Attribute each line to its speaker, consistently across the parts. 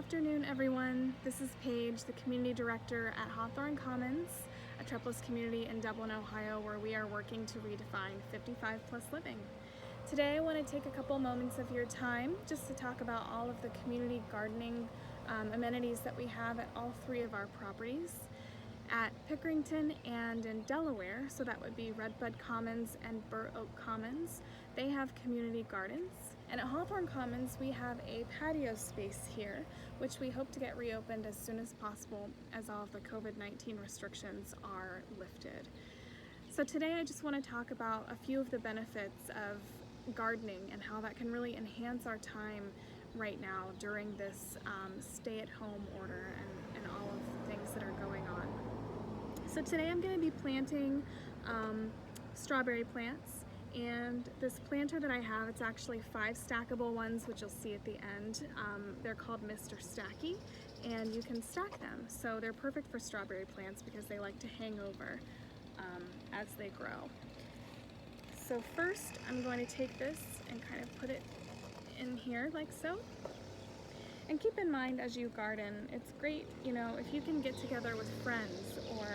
Speaker 1: afternoon, everyone. This is Paige, the Community Director at Hawthorne Commons, a triplets community in Dublin, Ohio, where we are working to redefine 55-plus living. Today, I want to take a couple moments of your time just to talk about all of the community gardening amenities that we have at all three of our properties. At Pickerington and in Delaware, so that would be Redbud Commons and Bur Oak Commons, they have community gardens. And at Hawthorne Commons, we have a patio space here, which we hope to get reopened as soon as possible as all of the COVID-19 restrictions are lifted. So today I just want to talk about a few of the benefits of gardening and how that can really enhance our time right now during this stay-at-home order and all of the things that are going on. So today I'm going to be planting strawberry plants, and this planter that I have, it's actually 5 stackable ones, which you'll see at the end. They're called Mr. Stacky, and you can stack them. So they're perfect for strawberry plants because they like to hang over as they grow. So first I'm going to take this and kind of put it in here like so. And keep in mind as you garden, it's great, you know, if you can get together with friends, or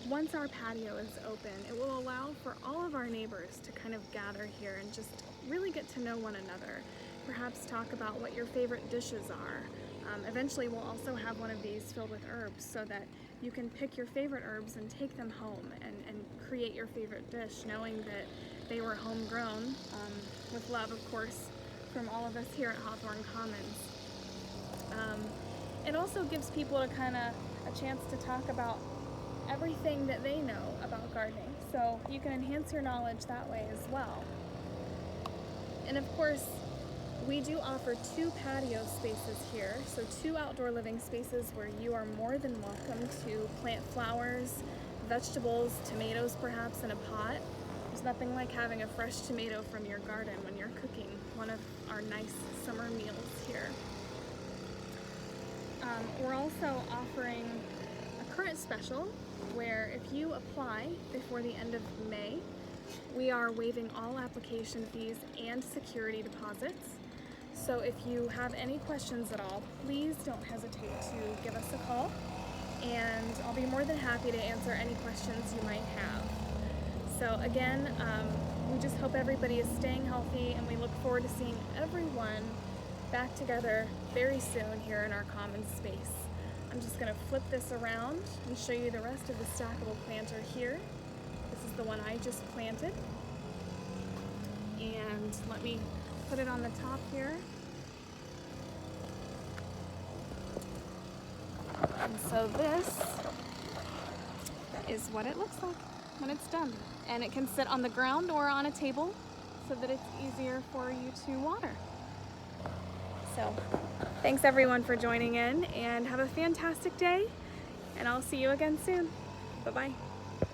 Speaker 1: once our patio is open, it will allow for all of our neighbors to kind of gather here and just really get to know one another. Perhaps talk about what your favorite dishes are. Eventually we'll also have one of these filled with herbs so that you can pick your favorite herbs and take them home and create your favorite dish, knowing that they were homegrown, with love, of course, from all of us here at Hawthorne Commons. It also gives people a chance to talk about everything that they know about gardening, so you can enhance your knowledge that way as well. And of course, we do offer 2 patio spaces here, so 2 outdoor living spaces where you are more than welcome to plant flowers, vegetables, tomatoes perhaps in a pot. There's nothing like having a fresh tomato from your garden when you're cooking one of our nice summer meals here. We're also offering a current special where if you apply before the end of May, we are waiving all application fees and security deposits. So if you have any questions at all, please don't hesitate to give us a call, and I'll be more than happy to answer any questions you might have. So again, we just hope everybody is staying healthy, and we look forward to seeing everyone back together very soon here in our common space. I'm just going to flip this around and show you the rest of the stackable planter here. This is the one I just planted. And let me put it on the top here. And so this is what it looks like when it's done. And it can sit on the ground or on a table so that it's easier for you to water. So thanks everyone for joining in, and have a fantastic day, and I'll see you again soon. Bye-bye.